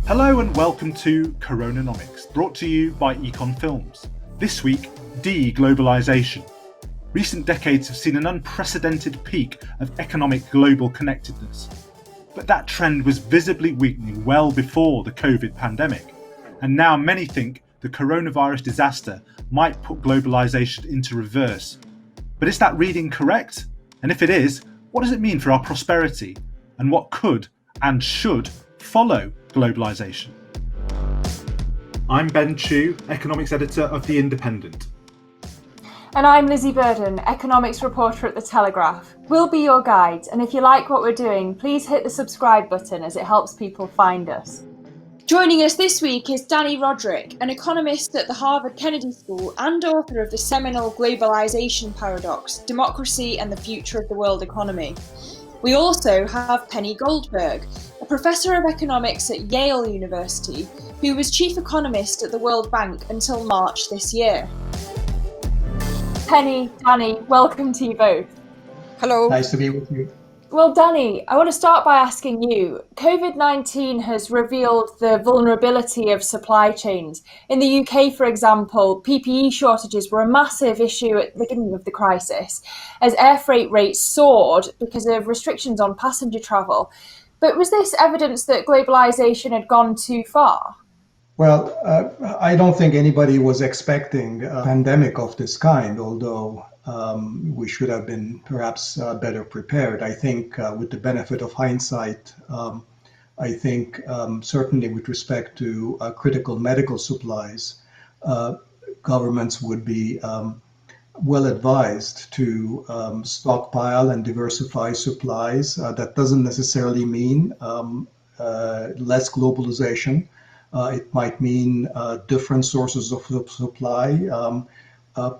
Hello and welcome to CoronaNomics, brought to you by Econ Films. This week, Deglobalisation. Recent decades have seen an unprecedented peak of economic global connectedness. But that trend was visibly weakening well before the Covid pandemic. And now many think the coronavirus disaster might put globalisation into reverse. But is that reading correct? And if it is, what does it mean for our prosperity? And what could and should follow globalisation? I'm Ben Chu, economics editor of The Independent. And I'm Lizzy Burden, economics reporter at The Telegraph. We'll be your guides, and if you like what we're doing, please hit the subscribe button as it helps people find us. Joining us this week is Dani Rodrik, an economist at the Harvard Kennedy School and author of the seminal Globalization paradox, Democracy and the Future of the World Economy. We also have Penny Goldberg, a professor of economics at Yale University, who was chief economist at the World Bank until March this year. Penny, Dani, welcome to you both. Hello. Nice to be with you. Well, Dani, I want to start by asking you, COVID-19 has revealed the vulnerability of supply chains. In the UK, for example, PPE shortages were a massive issue at the beginning of the crisis, as air freight rates soared because of restrictions on passenger travel. But was this evidence that globalisation had gone too far? Well, I don't think anybody was expecting a pandemic of this kind, although we should have been perhaps better prepared. I think with the benefit of hindsight, I think certainly with respect to critical medical supplies, governments would be well advised to stockpile and diversify supplies. That doesn't necessarily mean less globalization. It might mean different sources of supply,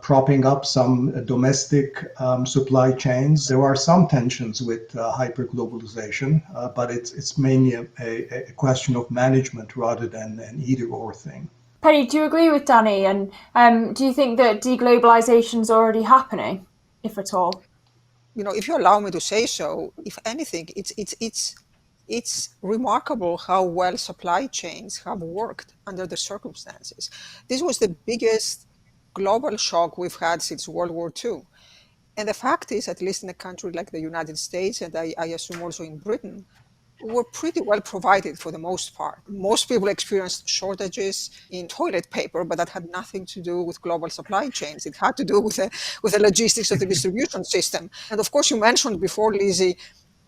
propping up some domestic supply chains. There are some tensions with hyperglobalization, but it's mainly a question of management rather than an either-or thing. Penny, do you agree with Dani? And do you think that deglobalization is already happening, if at all? You know, if you allow me to say so, if anything, it's remarkable how well supply chains have worked under the circumstances. This was the biggest global shock we've had since World War II. And the fact is, at least in a country like the United States, and I assume also in Britain, we're pretty well provided for the most part. Most people experienced shortages in toilet paper, but that had nothing to do with global supply chains. It had to do with the logistics of the distribution system. And of course, you mentioned before, Lizzy,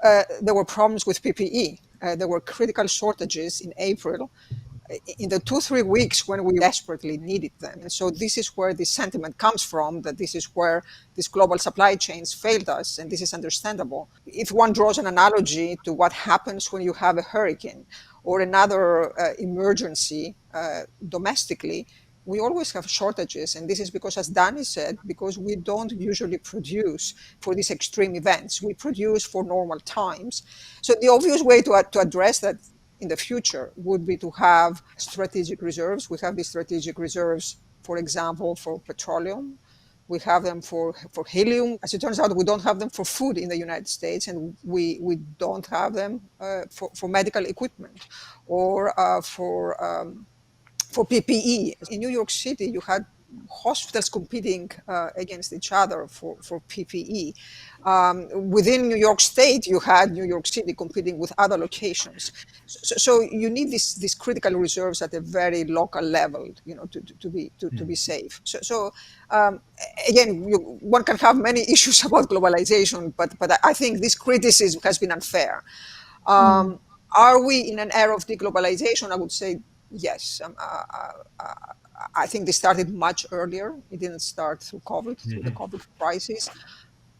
there were problems with PPE. There were critical shortages in April, in the 2-3 weeks when we desperately needed them. And so this is where the sentiment comes from, that this is where these global supply chains failed us, and this is understandable. If one draws an analogy to what happens when you have a hurricane or another emergency domestically, we always have shortages, and this is because, as Dani said, because we don't usually produce for these extreme events. We produce for normal times. So the obvious way to address that in the future would be to have strategic reserves. We have these strategic reserves, for example, for petroleum. We have them for helium. As it turns out, we don't have them for food in the United States, and we don't have them for medical equipment or for PPE. In New York City, you had hospitals competing against each other for PPE. Within New York State, you had New York City competing with other locations. So you need these critical reserves at a very local level, you know, to be safe. So again, one can have many issues about globalization, but I think this criticism has been unfair. Are we in an era of deglobalization? I would say yes. I think they started much earlier. It didn't start through COVID, through the COVID crisis.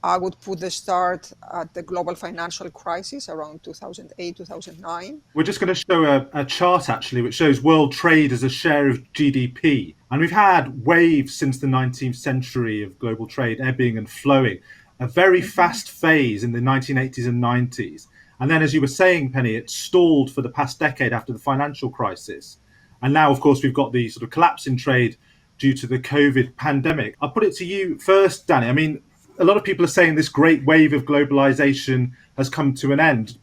I would put the start at the global financial crisis around 2008, 2009. We're just going to show a chart, actually, which shows world trade as a share of GDP. And we've had waves since the 19th century of global trade ebbing and flowing, a very fast phase in the 1980s and 90s. And then, as you were saying, Penny, it stalled for the past decade after the financial crisis. And now, of course, we've got the sort of collapse in trade due to the COVID pandemic. I'll put it to you first, Dani. I mean, a lot of people are saying this great wave of globalization has come to an end.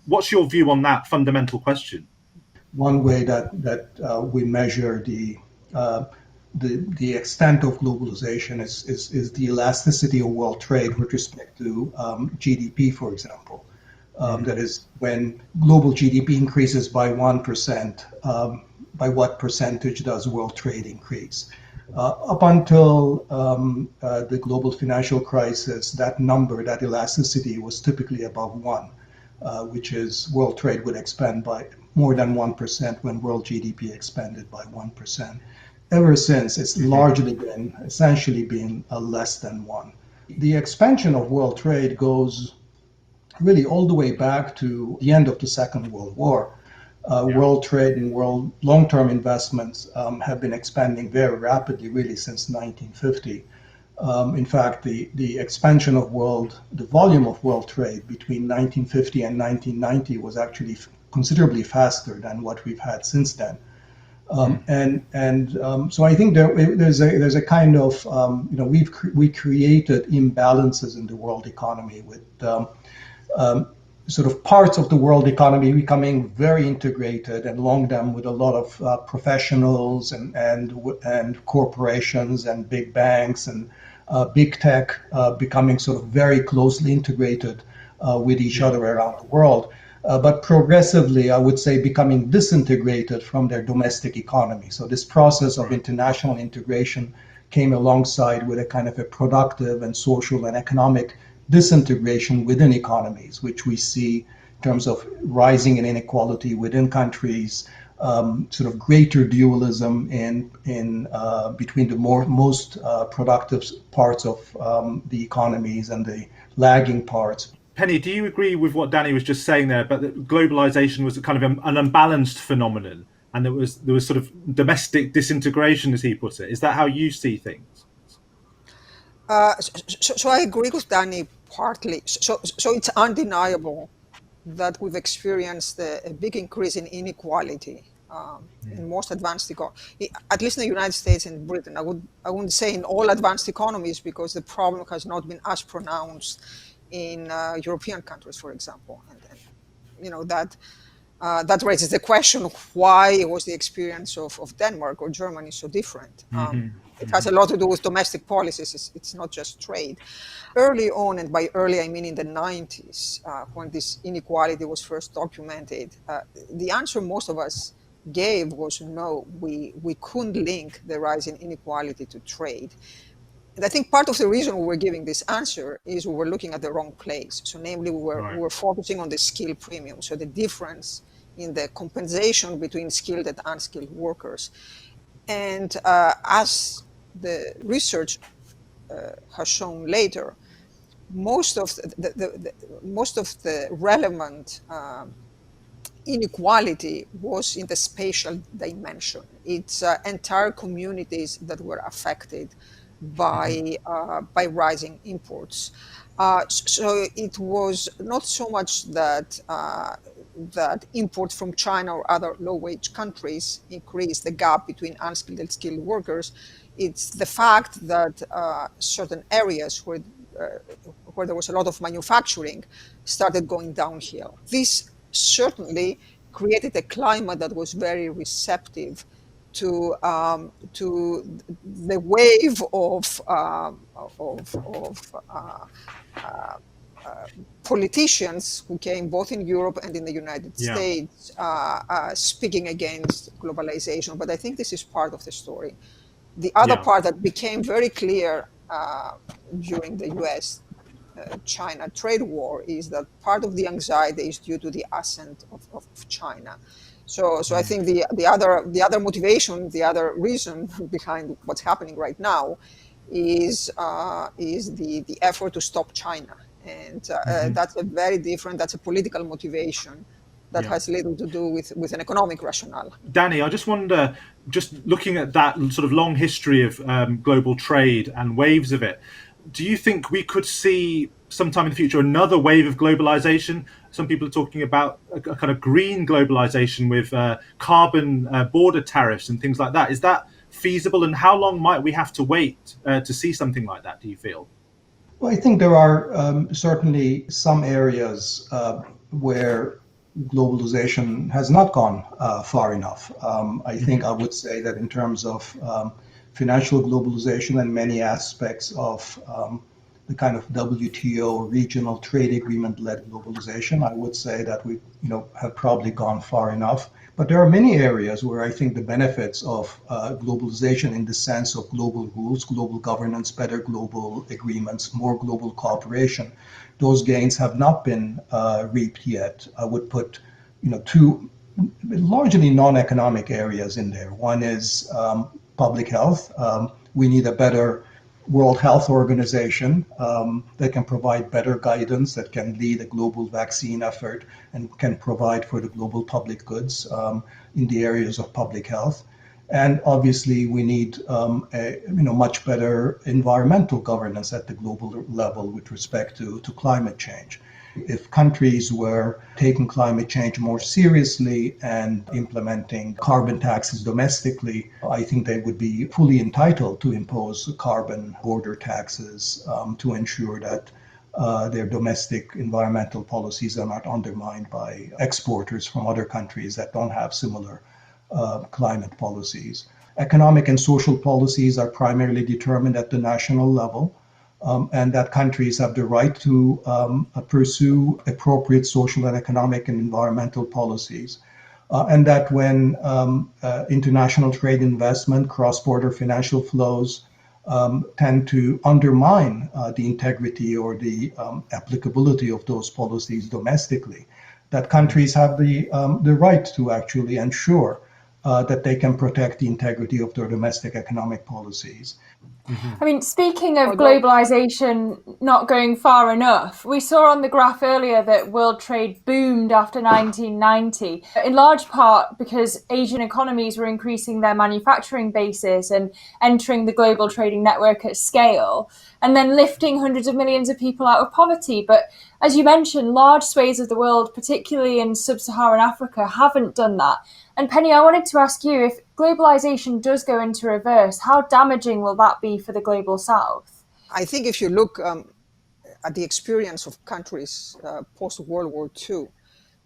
What's your view on that fundamental question? one way that we measure the extent of globalization is the elasticity of world trade with respect to GDP, for example. That is, when global GDP increases by 1%, by what percentage does world trade increase? Up until the global financial crisis, that number, that elasticity, was typically above 1, which is world trade would expand by more than 1% when world GDP expanded by 1%. Ever since, it's largely been, essentially been less than 1. The expansion of world trade goes really all the way back to the end of the Second World War. World trade and world long-term investments have been expanding very rapidly, really, since 1950. In fact, the expansion of the volume of world trade between 1950 and 1990 was actually considerably faster than what we've had since then. So I think there's a kind of we created imbalances in the world economy with sort of parts of the world economy becoming very integrated and along them with a lot of professionals and corporations and big banks and big tech becoming sort of very closely integrated with each other around the world. But progressively, I would say, becoming disintegrated from their domestic economy. So this process of international integration came alongside with a kind of a productive and social and economic disintegration within economies, which we see in terms of rising in inequality within countries, sort of greater dualism in between the most productive parts of the economies and the lagging parts. Penny, do you agree with what Dani was just saying there, but that globalization was kind of an unbalanced phenomenon, and there was sort of domestic disintegration, as he put it? Is that how you see things? So I agree with Dani partly. So it's undeniable that we've experienced a big increase in inequality in most advanced economies, at least in the United States and Britain. I wouldn't say in all advanced economies, because the problem has not been as pronounced in European countries, for example, and that raises the question of why was the experience of Denmark or Germany so different. It has a lot to do with domestic policies. It's not just trade. Early on, and by early I mean in the 90s, when this inequality was first documented, the answer most of us gave was no, we couldn't link the rise in inequality to trade. And I think part of the reason we were giving this answer is we were looking at the wrong place. So namely, we were focusing on the skill premium, so the difference in the compensation between skilled and unskilled workers. And as the research has shown later, most of the relevant inequality was in the spatial dimension. It's entire communities that were affected by rising imports. So it was not so much that imports from China or other low-wage countries increased the gap between unskilled and skilled workers. It's the fact that certain areas where there was a lot of manufacturing started going downhill. This certainly created a climate that was very receptive to the wave of politicians who came both in Europe and in the United States speaking against globalization. But I think this is part of the story. The other part that became very clear during the US-China trade war is that part of the anxiety is due to the ascent of China. So I think the other motivation, the other reason behind what's happening right now is the effort to stop China, and that's a political motivation that has little to do with an economic rationale. Dani, I just wonder, just looking at that sort of long history of global trade and waves of it, do you think we could see sometime in the future another wave of globalization? Some people are talking about a kind of green globalization with carbon border tariffs and things like that. Is that feasible, and how long might we have to wait to see something like that, do you feel? Well, I think there are certainly some areas where globalization has not gone far enough. I think I would say that in terms of financial globalization and many aspects of the kind of WTO regional trade agreement-led globalization, I would say that we, have probably gone far enough. But there are many areas where I think the benefits of globalization in the sense of global rules, global governance, better global agreements, more global cooperation, those gains have not been reaped yet. I would put, two largely non-economic areas in there. One is public health. We need a better World Health Organization that can provide better guidance, that can lead a global vaccine effort, and can provide for the global public goods in the areas of public health. And obviously, we need much better environmental governance at the global level with respect to climate change. If countries were taking climate change more seriously and implementing carbon taxes domestically, I think they would be fully entitled to impose carbon border taxes to ensure that their domestic environmental policies are not undermined by exporters from other countries that don't have similar climate policies. Economic and social policies are primarily determined at the national level. And that countries have the right to pursue appropriate social and economic and environmental policies. And that when international trade investment, cross-border financial flows tend to undermine the integrity or the applicability of those policies domestically, that countries have the right to actually ensure that they can protect the integrity of their domestic economic policies. I mean, speaking of globalization not going far enough, we saw on the graph earlier that world trade boomed after 1990, in large part because Asian economies were increasing their manufacturing bases and entering the global trading network at scale, and then lifting hundreds of millions of people out of poverty. But as you mentioned, large swathes of the world, particularly in sub-Saharan Africa, haven't done that. And Penny, I wanted to ask you, if globalization does go into reverse, how damaging will that be for the global south? I think if you look at the experience of countries post-World War II,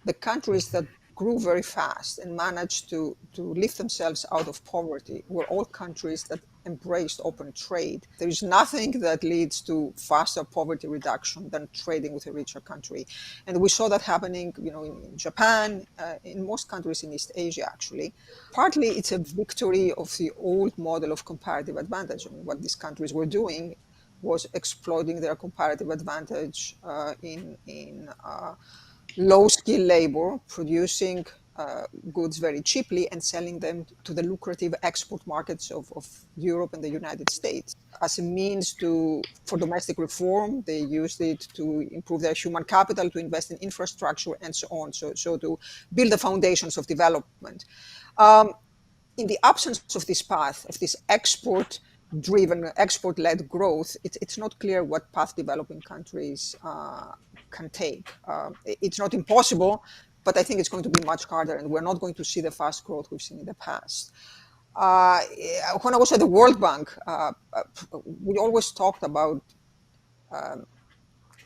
the countries that grew very fast and managed to lift themselves out of poverty were all countries that embraced open trade. There is nothing that leads to faster poverty reduction than trading with a richer country. And we saw that happening, in Japan, in most countries in East Asia, actually. Partly it's a victory of the old model of comparative advantage. I mean, what these countries were doing was exploiting their comparative advantage in low-skill labor, producing goods very cheaply and selling them to the lucrative export markets of Europe and the United States. As a means for domestic reform, they used it to improve their human capital, to invest in infrastructure, and so on, so to build the foundations of development. In the absence of this path, of this export-driven, export-led growth, it's not clear what path developing countries can take. It's not impossible, but I think it's going to be much harder, and we're not going to see the fast growth we've seen in the past. When I was at the World Bank, we always talked about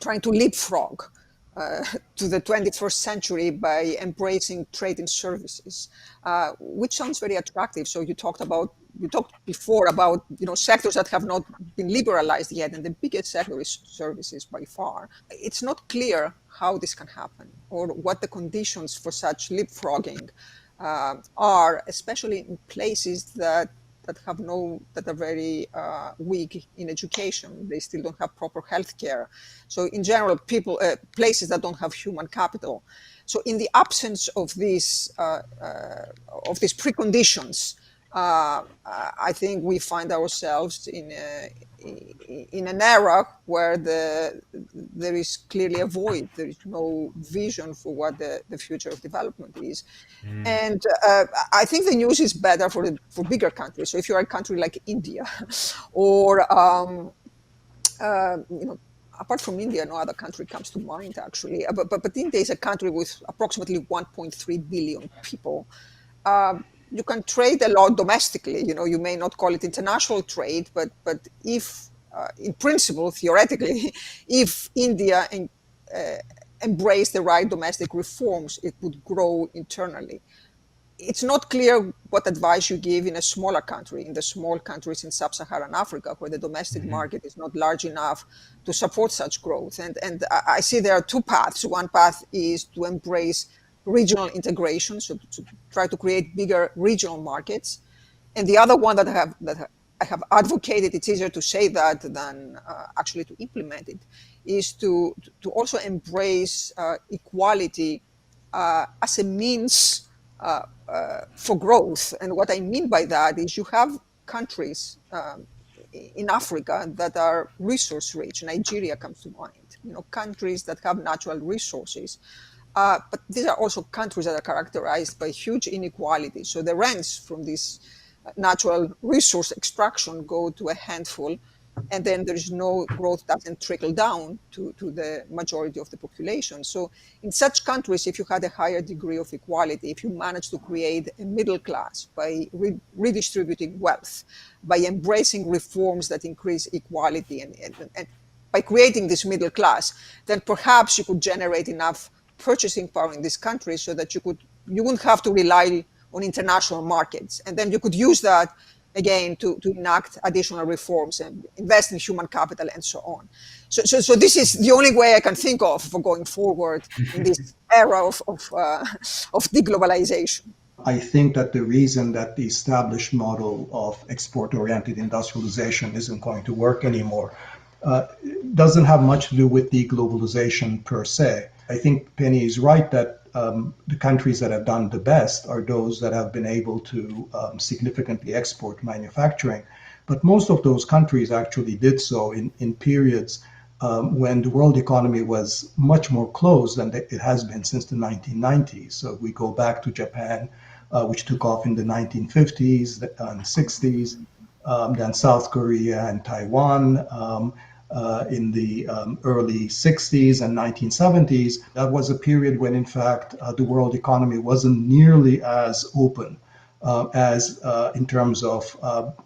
trying to leapfrog to the 21st century by embracing trade in services, which sounds very attractive. So you talked before about sectors that have not been liberalized yet, and the biggest sector is services by far. It's not clear how this can happen or what the conditions for such leapfrogging are, especially in places that are very weak in education. They still don't have proper healthcare. So in general, places that don't have human capital. So in the absence of these preconditions, I think we find ourselves in an era where there is clearly a void. There is no vision for what the future of development is. And I think the news is better for bigger countries. So if you're a country like India, or apart from India, no other country comes to mind actually. But India is a country with approximately 1.3 billion people. You can trade a lot domestically. You may not call it international trade, but if, in principle, theoretically, if India embrace the right domestic reforms, it would grow internally. It's not clear what advice you give in a smaller country, in the small countries in sub-Saharan Africa, where the domestic market is not large enough to support such growth. And I see there are two paths. One path is to embrace regional integration, so to try to create bigger regional markets. And the other one that I have advocated, it's easier to say that than actually to implement it, is to also embrace equality as a means for growth. And what I mean by that is you have countries in Africa that are resource rich. Nigeria comes to mind. Countries that have natural resources. But these are also countries that are characterized by huge inequality. So the rents from this natural resource extraction go to a handful, and then there is no growth, doesn't trickle down to the majority of the population. So in such countries, if you had a higher degree of equality, if you manage to create a middle class by redistributing wealth, by embracing reforms that increase equality, and by creating this middle class, then perhaps you could generate enough purchasing power in this country so that you wouldn't have to rely on international markets. And then you could use that again to enact additional reforms and invest in human capital and so on. So this is the only way I can think of for going forward in this era of deglobalization. I think that the reason that the established model of export-oriented industrialization isn't going to work anymore doesn't have much to do with deglobalization per se. I think Penny is right that the countries that have done the best are those that have been able to significantly export manufacturing. But most of those countries actually did so in periods when the world economy was much more closed than it has been since the 1990s. So we go back to Japan, which took off in the 1950s and 60s, then South Korea and Taiwan in the early 60s and 1970s. That was a period when, in fact, the world economy wasn't nearly as open as in terms of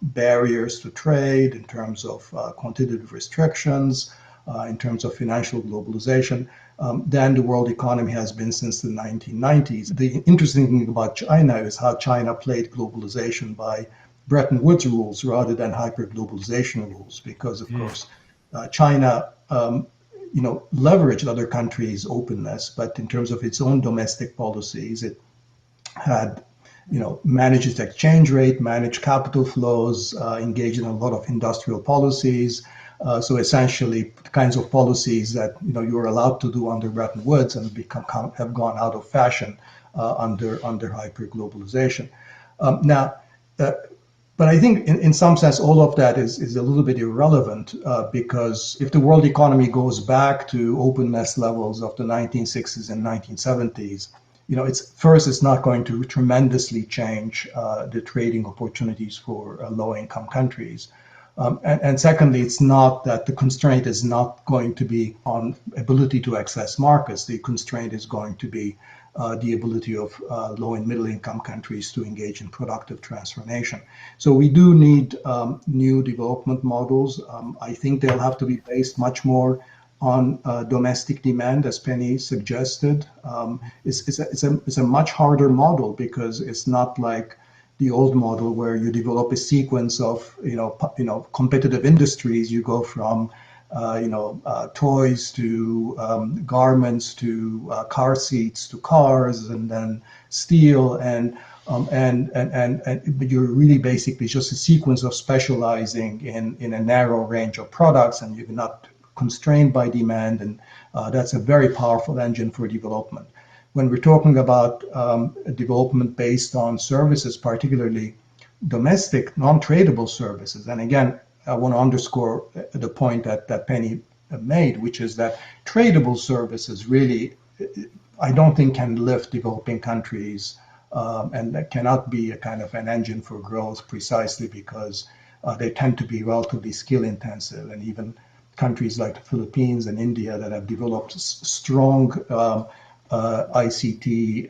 barriers to trade, in terms of quantitative restrictions, in terms of financial globalization, than the world economy has been since the 1990s. The interesting thing about China is how China played globalization by Bretton Woods rules rather than hyper-globalization rules, because, of course, China, leveraged other countries' openness, but in terms of its own domestic policies, it had, managed its exchange rate, managed capital flows, engaged in a lot of industrial policies. So essentially, the kinds of policies that you were allowed to do under Bretton Woods and have gone out of fashion under hyper-globalization. But I think in some sense, all of that is a little bit irrelevant because if the world economy goes back to openness levels of the 1960s and 1970s, it's not going to tremendously change the trading opportunities for low-income countries. And secondly, it's not that the constraint is not going to be on ability to access markets. The constraint is going to be the ability of low and middle income countries to engage in productive transformation. So we do need new development models. I think they'll have to be based much more on domestic demand, as Penny suggested. It's a much harder model because it's not like the old model where you develop a sequence of competitive industries. You go from toys to garments to car seats to cars and then steel but you're really basically just a sequence of specializing in a narrow range of products, and you're not constrained by demand, and that's a very powerful engine for development. When we're talking about development based on services, particularly domestic non-tradable services, and again, I want to underscore the point that Penny made, which is that tradable services really, I don't think can lift developing countries, and that cannot be a kind of an engine for growth precisely because they tend to be relatively skill intensive. And even countries like the Philippines and India that have developed strong ICT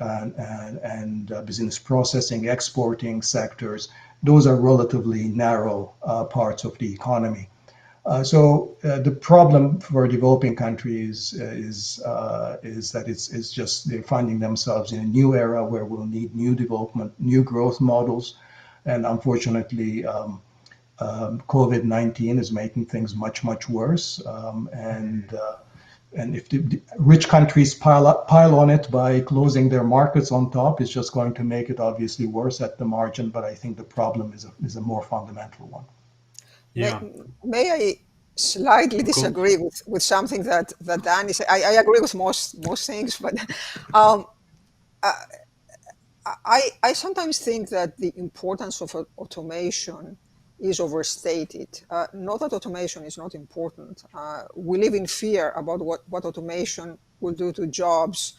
and business processing, exporting sectors, those are relatively narrow parts of the economy. The problem for developing countries is that it's just they're finding themselves in a new era where we'll need new development, new growth models, and unfortunately, COVID-19 is making things much worse. And if the rich countries pile on it by closing their markets on top, it's just going to make it obviously worse at the margin. But I think the problem is a more fundamental one. Yeah. May I slightly disagree with something that Dani said? I agree with most things, but I sometimes think that the importance of automation is overstated. Not that automation is not important. We live in fear about what automation will do to jobs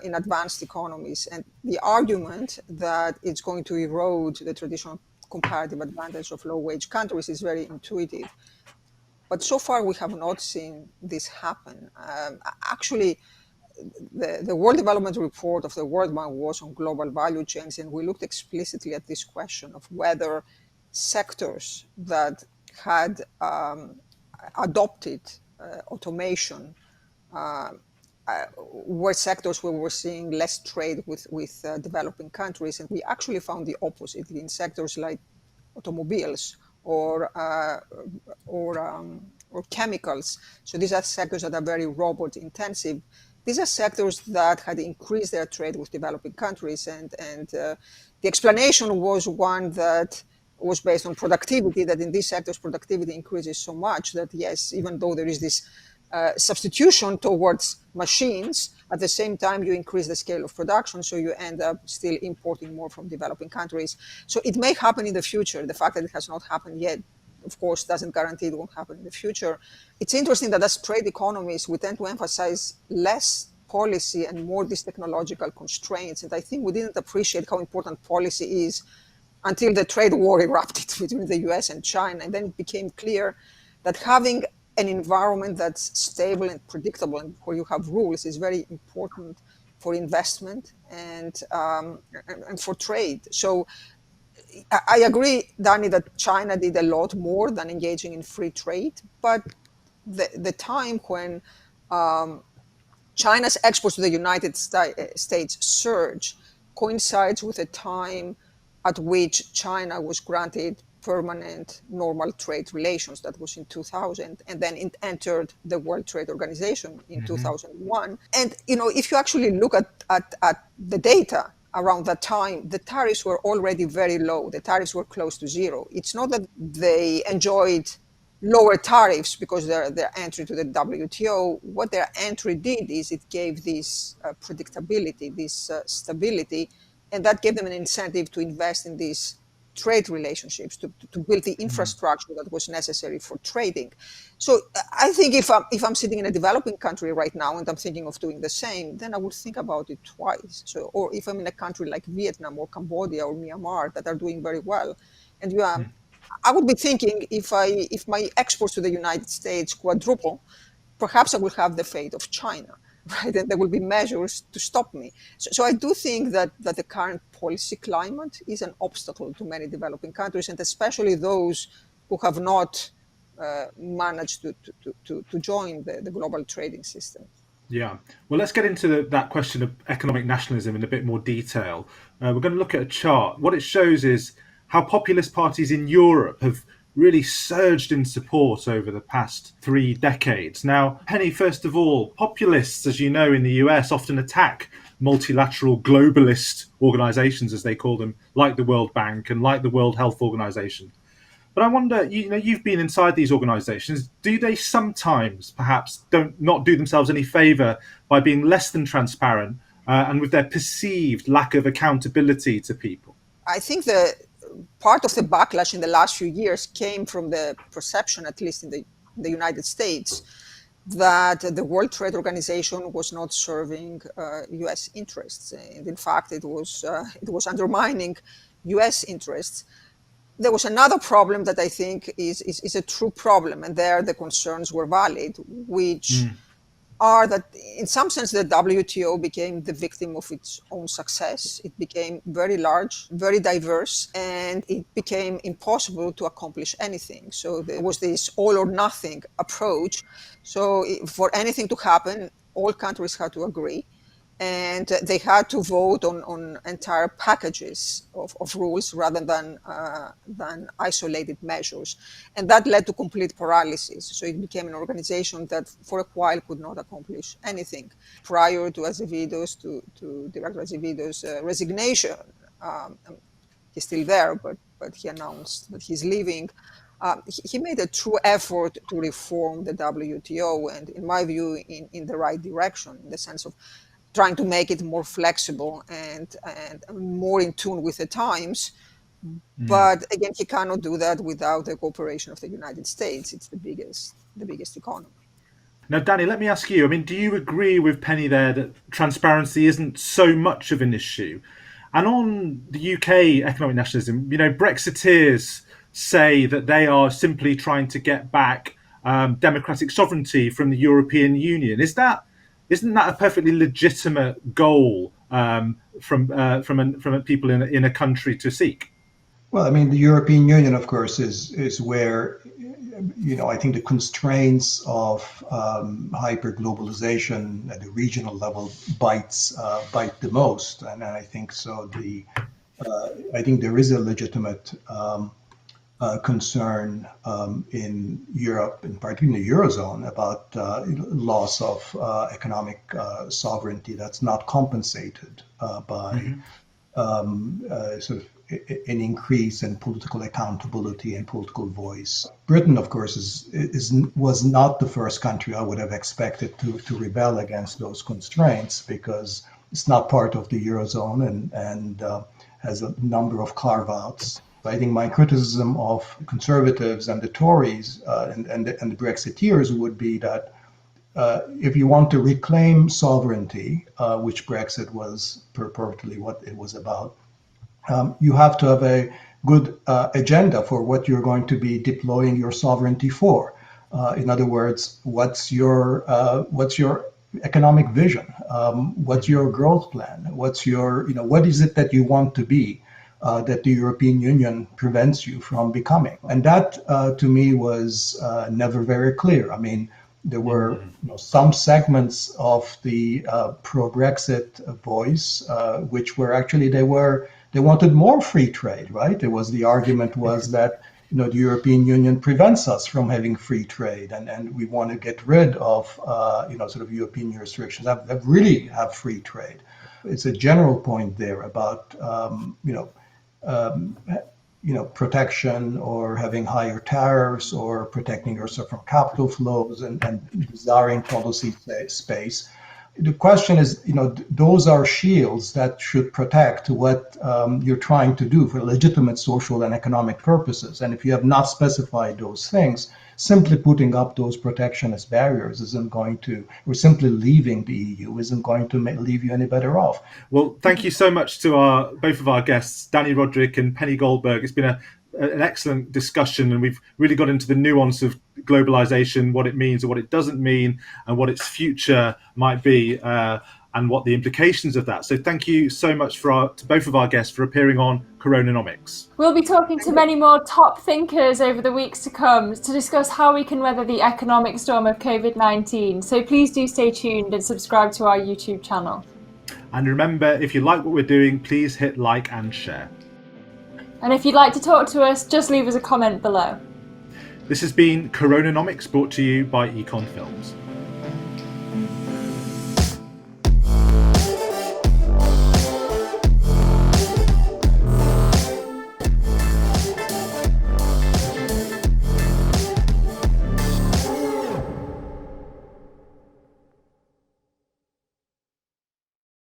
in advanced economies. And the argument that it's going to erode the traditional comparative advantage of low-wage countries is very intuitive. But so far, we have not seen this happen. Actually, the World Development Report of the World Bank was on global value chains, and we looked explicitly at this question of whether sectors that had adopted automation were sectors where we're seeing less trade with developing countries, and we actually found the opposite in sectors like automobiles or chemicals. So these are sectors that are very robot intensive. These are sectors that had increased their trade with developing countries, and the explanation was one that was based on productivity, that in these sectors productivity increases so much that yes, even though there is this substitution towards machines, at the same time you increase the scale of production, so you end up still importing more from developing countries. So it may happen in the future. The fact that it has not happened yet, of course, doesn't guarantee it won't happen in the future. It's interesting that as trade economies, we tend to emphasize less policy and more these technological constraints. And I think we didn't appreciate how important policy is until the trade war erupted between the US and China. And then it became clear that having an environment that's stable and predictable and where you have rules is very important for investment and for trade. So I agree, Dani, that China did a lot more than engaging in free trade, but the time when China's exports to the United States surge coincides with a time at which China was granted permanent normal trade relations. That was in 2000, and then it entered the World Trade Organization in 2001. And if you actually look at the data around that time, the tariffs were already very low. The tariffs were close to zero. It's not that they enjoyed lower tariffs because their entry to the WTO. What their entry did is it gave this predictability, this stability, and that gave them an incentive to invest in these trade relationships, to build the infrastructure that was necessary for trading. So I think if I'm sitting in a developing country right now and I'm thinking of doing the same, then I would think about it twice. So, or if I'm in a country like Vietnam or Cambodia or Myanmar that are doing very well, and I would be thinking if my exports to the United States quadruple, perhaps I will have the fate of China. Right, and there will be measures to stop me. So I do think that the current policy climate is an obstacle to many developing countries, and especially those who have not managed to join the global trading system. Yeah. Well, let's get into that question of economic nationalism in a bit more detail. We're going to look at a chart. What it shows is how populist parties in Europe have really surged in support over the past 3 decades. Now, Penny, first of all, populists, as you know, in the US often attack multilateral globalist organizations, as they call them, like the World Bank and like the World Health Organization. But I wonder, you've been inside these organizations. Do they sometimes perhaps not do themselves any favor by being less than transparent and with their perceived lack of accountability to people? I think the part of the backlash in the last few years came from the perception, at least in the United States, that the World Trade Organization was not serving U.S. interests. And in fact, it was undermining U.S. interests. There was another problem that I think is a true problem, and there the concerns were valid, which are that in some sense the WTO became the victim of its own success. It became very large, very diverse, and it became impossible to accomplish anything. So there was this all or nothing approach. So for anything to happen, all countries had to agree. And they had to vote on entire packages of rules rather than isolated measures. And that led to complete paralysis. So it became an organization that for a while could not accomplish anything. Prior to Azevedo's, to Director Azevedo's resignation, he's still there, but he announced that he's leaving. He made a true effort to reform the WTO, and in my view, in the right direction, in the sense of trying to make it more flexible and more in tune with the times. But again, he cannot do that without the cooperation of the United States. It's the biggest economy. Now, Dani, let me ask you, I mean, do you agree with Penny there that transparency isn't so much of an issue? And on the UK economic nationalism, Brexiteers say that they are simply trying to get back democratic sovereignty from the European Union. Isn't that a perfectly legitimate goal from people in a country to seek? Well, I mean, the European Union, of course, is where, I think the constraints of hyper-globalization at the regional level bite the most, and I think so. I think there is a legitimate concern in Europe, in particular in the Eurozone, about loss of economic sovereignty that's not compensated by sort of an increase in political accountability and political voice. Britain, of course, was not the first country I would have expected to rebel against those constraints, because it's not part of the Eurozone and has a number of carve-outs. I think my criticism of conservatives and the Tories and the Brexiteers would be that if you want to reclaim sovereignty, which Brexit was purportedly what it was about, you have to have a good agenda for what you're going to be deploying your sovereignty for. In other words, what's your economic vision? What's your growth plan? What is it that you want to be? That the European Union prevents you from becoming. And that, to me, was never very clear. I mean, there were some segments of the pro-Brexit voice, which were actually, they wanted more free trade, right? The argument was that, the European Union prevents us from having free trade, and we want to get rid of, sort of European restrictions that really have free trade. It's a general point there about, protection or having higher tariffs or protecting yourself from capital flows and desiring policy space. The question is, those are shields that should protect what you're trying to do for legitimate social and economic purposes. And if you have not specified those things, simply putting up those protectionist barriers or simply leaving the EU isn't going to leave you any better off. Well, thank you so much to both of our guests, Dani Rodrik and Penny Goldberg. It's been an excellent discussion, and we've really got into the nuance of globalization, what it means or what it doesn't mean, and what its future might be, and what the implications of that. So thank you so much to both of our guests for appearing on CoronaNomics. We'll be talking to many more top thinkers over the weeks to come to discuss how we can weather the economic storm of COVID-19. So please do stay tuned and subscribe to our YouTube channel. And remember, if you like what we're doing, please hit like and share. And if you'd like to talk to us, just leave us a comment below. This has been CoronaNomics, brought to you by Econ Films.